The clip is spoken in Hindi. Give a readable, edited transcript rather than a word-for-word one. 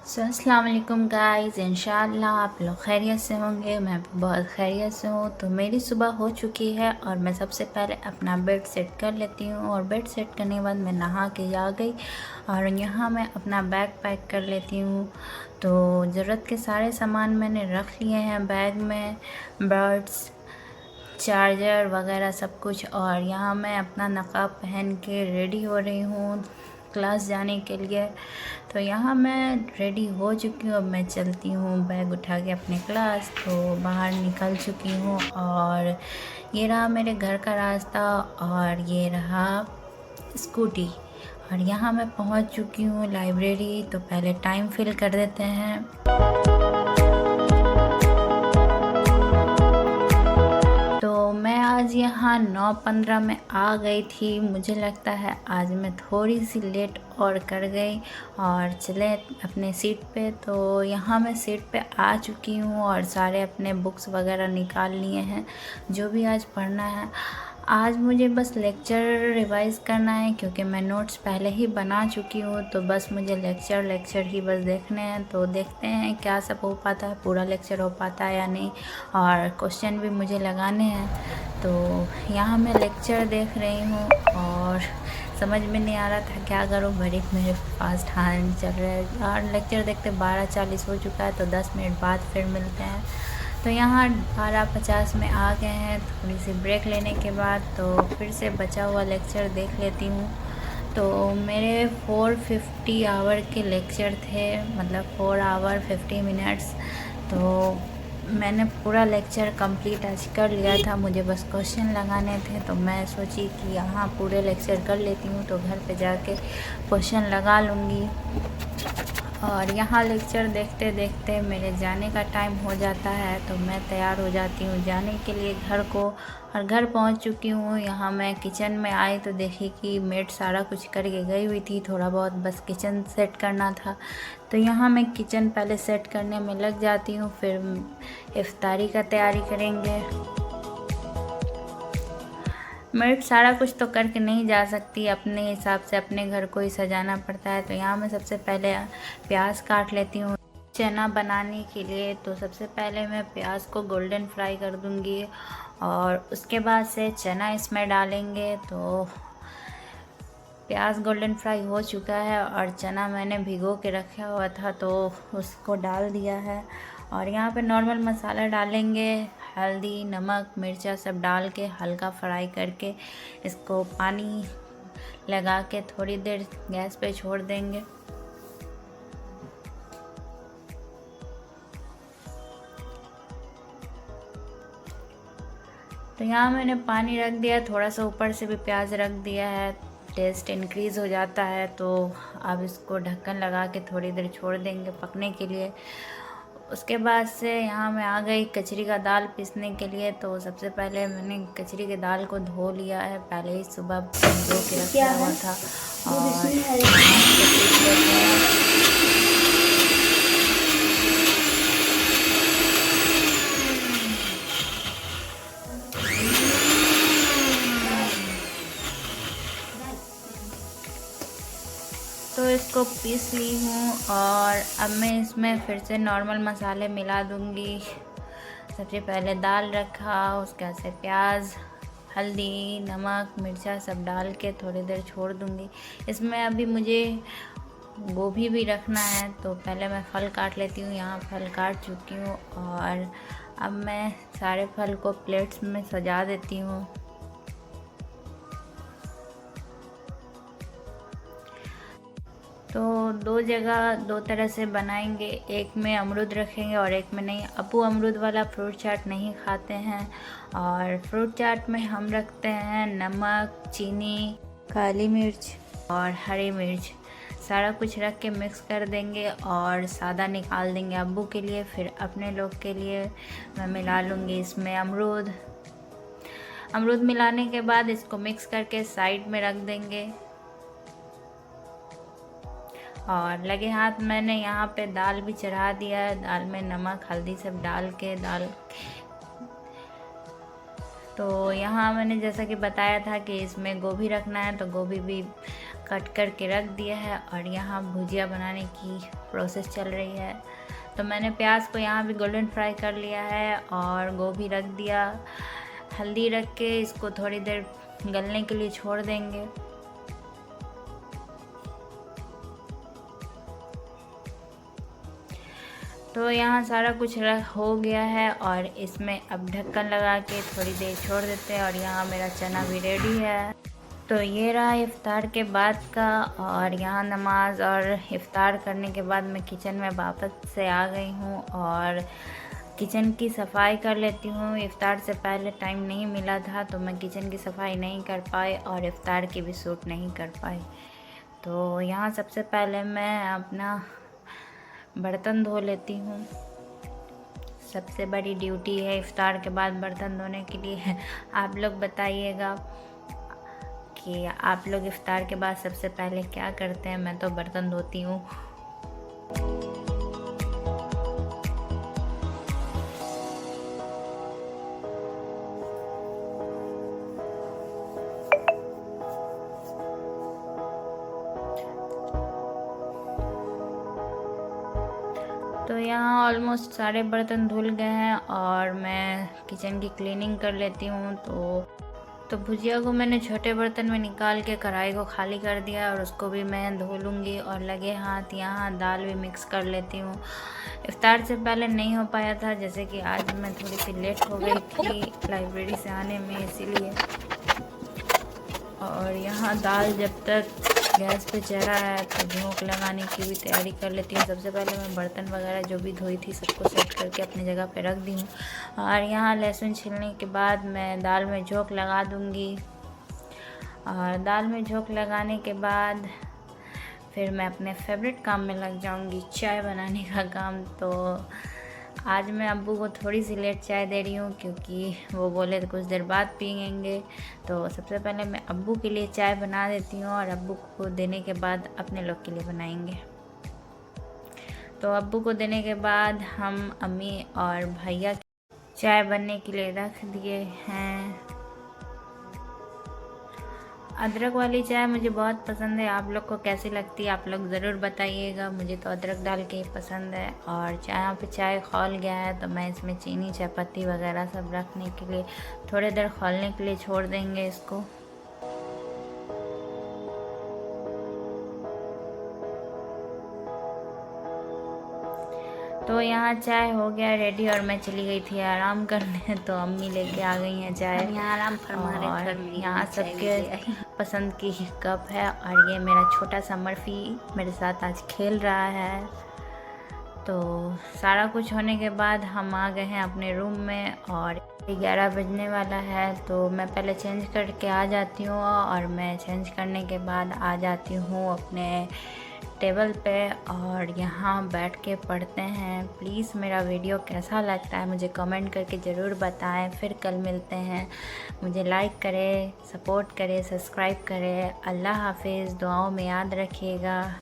अस्सलाम वालेकुम गाइस। इंशाल्लाह आप लोग खैरियत से होंगे, मैं भी बहुत खैरियत से हूँ। तो मेरी सुबह हो चुकी है और मैं सबसे पहले अपना बेड सेट कर लेती हूँ और बेड सेट करने के बाद मैं नहा के आ गई और यहाँ मैं अपना बैग पैक कर लेती हूँ। तो ज़रूरत के सारे सामान मैंने रख लिए हैं बैग में, बर्ड्स, चार्जर वगैरह सब कुछ। और यहाँ मैं अपना नक़ाब पहन के रेडी हो रही हूँ क्लास जाने के लिए। तो यहाँ मैं रेडी हो चुकी हूँ, अब मैं चलती हूँ बैग उठा के अपने क्लास। तो बाहर निकल चुकी हूँ और ये रहा मेरे घर का रास्ता और ये रहा स्कूटी। और यहाँ मैं पहुँच चुकी हूँ लाइब्रेरी। तो पहले टाइम फिल कर देते हैं। तो मैं आज यहाँ 9:15 में आ गई थी। मुझे लगता है आज मैं थोड़ी सी लेट और कर गई और चले अपने सीट पे। तो यहाँ मैं सीट पे आ चुकी हूँ और सारे अपने बुक्स वगैरह निकाल लिए हैं जो भी आज पढ़ना है। आज मुझे बस लेक्चर रिवाइज़ करना है क्योंकि मैं नोट्स पहले ही बना चुकी हूँ। तो बस मुझे लेक्चर ही बस देखने हैं। तो देखते हैं क्या सब हो पाता है, पूरा लेक्चर हो पाता है या नहीं, और क्वेश्चन भी मुझे लगाने हैं। तो यहाँ मैं लेक्चर देख रही हूँ और समझ में नहीं आ रहा था क्या करूँ, बड़ी मेरे फास्ट हैंड चल रहा है। और लेक्चर देखते 12:40 हो चुका है, तो 10 मिनट बाद फिर मिलते हैं। तो यहाँ 12:50 में आ गए हैं। थोड़ी सी ब्रेक लेने के बाद तो फिर से बचा हुआ लेक्चर देख लेती हूँ। तो मेरे 450 आवर के लेक्चर थे, मतलब 4 आवर 50 मिनट्स। तो मैंने पूरा लेक्चर कंप्लीट आज कर लिया था, मुझे बस क्वेश्चन लगाने थे। तो मैं सोची कि यहाँ पूरे लेक्चर कर लेती हूँ तो घर पे जाके क्वेश्चन लगा लूँगी। और यहाँ लेक्चर देखते देखते मेरे जाने का टाइम हो जाता है। तो मैं तैयार हो जाती हूँ जाने के लिए घर को, और घर पहुँच चुकी हूँ। यहाँ मैं किचन में आई तो देखी कि मेड सारा कुछ करके गई हुई थी, थोड़ा बहुत बस किचन सेट करना था। तो यहाँ मैं किचन पहले सेट करने में लग जाती हूँ, फिर इफ्तारी का तैयारी करेंगे। मेड सारा कुछ तो करके नहीं जा सकती, अपने हिसाब से अपने घर को ही सजाना पड़ता है। तो यहाँ मैं सबसे पहले प्याज काट लेती हूँ चना बनाने के लिए। तो सबसे पहले मैं प्याज को गोल्डन फ्राई कर दूँगी और उसके बाद से चना इसमें डालेंगे। तो प्याज गोल्डन फ्राई हो चुका है और चना मैंने भिगो के रखा हुआ था तो उसको डाल दिया है। और यहाँ पे नॉर्मल मसाला डालेंगे, हल्दी, नमक, मिर्चा सब डाल के हल्का फ्राई करके इसको पानी लगा के थोड़ी देर गैस पे छोड़ देंगे। तो यहाँ मैंने पानी रख दिया, थोड़ा सा ऊपर से भी प्याज रख दिया है, टेस्ट इंक्रीज़ हो जाता है। तो अब इसको ढक्कन लगा के थोड़ी देर छोड़ देंगे पकने के लिए। उसके बाद से यहाँ मैं आ गई कचरी का दाल पीसने के लिए। तो सबसे पहले मैंने कचरी के दाल को धो लिया है, पहले ही सुबह धो के रखा हुआ था। और पीस लेते हैं। तो इसको पीस ली हूँ और अब मैं इसमें फिर से नॉर्मल मसाले मिला दूँगी। सबसे पहले दाल रखा, उसके बाद से प्याज, हल्दी, नमक, मिर्चा सब डाल के थोड़ी देर छोड़ दूँगी। इसमें अभी मुझे गोभी भी रखना है। तो पहले मैं फल काट लेती हूँ, यहाँ फल काट चुकी हूँ और अब मैं सारे फल को प्लेट्स में सजा देती हूँ। तो दो जगह दो तरह से बनाएंगे, एक में अमरूद रखेंगे और एक में नहीं। अबू अमरूद वाला फ्रूट चाट नहीं खाते हैं और फ्रूट चाट में हम रखते हैं नमक, चीनी, काली मिर्च और हरी मिर्च, सारा कुछ रख के मिक्स कर देंगे और सादा निकाल देंगे अब्बू के लिए। फिर अपने लोग के लिए मैं मिला लूँगी इसमें अमरूद मिलाने के बाद इसको मिक्स करके साइड में रख देंगे। और लगे हाथ मैंने यहाँ पे दाल भी चढ़ा दिया है, दाल में नमक हल्दी सब डाल के दाल। तो यहाँ मैंने जैसा कि बताया था कि इसमें गोभी रखना है, तो गोभी भी कट करके रख दिया है और यहाँ भुजिया बनाने की प्रोसेस चल रही है। तो मैंने प्याज को यहाँ भी गोल्डन फ्राई कर लिया है और गोभी रख दिया। हल्दी रख के इसको थोड़ी देर गलने के लिए छोड़ देंगे। तो यहाँ सारा कुछ हो गया है और इसमें अब ढक्कन लगा के थोड़ी देर छोड़ देते हैं और यहाँ मेरा चना भी रेडी है। तो ये रहा इफ़्तार के बाद का, और यहाँ नमाज और इफ़्तार करने के बाद मैं किचन में वापस से आ गई हूँ और किचन की सफाई कर लेती हूँ। इफ़्तार से पहले टाइम नहीं मिला था तो मैं किचन की सफाई नहीं कर पाई और इफ़्तार की भी शूट नहीं कर पाई। तो यहाँ सबसे पहले मैं अपना बर्तन धो लेती हूँ। सबसे बड़ी ड्यूटी है इफ़्तार के बाद बर्तन धोने के लिए। आप लोग बताइएगा कि आप लोग इफ़्तार के बाद सबसे पहले क्या करते हैं। मैं तो बर्तन धोती हूँ। तो यहाँ ऑलमोस्ट सारे बर्तन धुल गए हैं और मैं किचन की क्लीनिंग कर लेती हूँ। तो भुजिया को मैंने छोटे बर्तन में निकाल के कढ़ाई को खाली कर दिया और उसको भी मैं धो लूँगी और लगे हाथ यहाँ दाल भी मिक्स कर लेती हूँ। इफ़्तार से पहले नहीं हो पाया था, जैसे कि आज मैं थोड़ी सी लेट हो गई थी लाइब्रेरी से आने में, इसीलिए। और यहाँ दाल जब तक गैस पे चढ़ा है तो झोंक लगाने की भी तैयारी कर लेती हूँ। सबसे पहले मैं बर्तन वगैरह जो भी धोई थी सबको सेट करके अपनी जगह पे रख दी हूँ और यहाँ लहसुन छीलने के बाद मैं दाल में झोंक लगा दूँगी। और दाल में झोंक लगाने के बाद फिर मैं अपने फेवरेट काम में लग जाऊँगी, चाय बनाने का काम। तो आज मैं अब्बू को थोड़ी सी लेट चाय दे रही हूँ क्योंकि वो बोले तो कुछ देर बाद पियेंगे। तो सबसे पहले मैं अब्बू के लिए चाय बना देती हूँ और अब्बू को देने के बाद अपने लोग के लिए बनाएंगे। तो अब्बू को देने के बाद हम अम्मी और भैया चाय बनने के लिए रख दिए हैं। अदरक वाली चाय मुझे बहुत पसंद है। आप लोग को कैसी लगती है आप लोग ज़रूर बताइएगा। मुझे तो अदरक डाल के ही पसंद है। और यहाँ पे चाय खौल गया है तो मैं इसमें चीनी चायपत्ती वगैरह सब रखने के लिए थोड़ी देर खौलने के लिए छोड़ देंगे इसको। तो यहाँ चाय हो गया रेडी और मैं चली गई थी आराम करने। तो अम्मी लेके आ गई हैं चाय। यहाँ आराम फरमा रहे और यहाँ सबके पसंद की कप है और ये मेरा छोटा सा मर्फी मेरे साथ आज खेल रहा है। तो सारा कुछ होने के बाद हम आ गए हैं अपने रूम में और 11 बजने वाला है। तो मैं पहले चेंज करके आ जाती हूँ और मैं चेंज करने के बाद आ जाती हूँ अपने टेबल पे और यहाँ बैठ के पढ़ते हैं। प्लीज़ मेरा वीडियो कैसा लगता है मुझे कमेंट करके ज़रूर बताएं। फिर कल मिलते हैं। मुझे लाइक करें, सपोर्ट करें, सब्सक्राइब करें। अल्लाह हाफिज़। दुआओं में याद रखिएगा।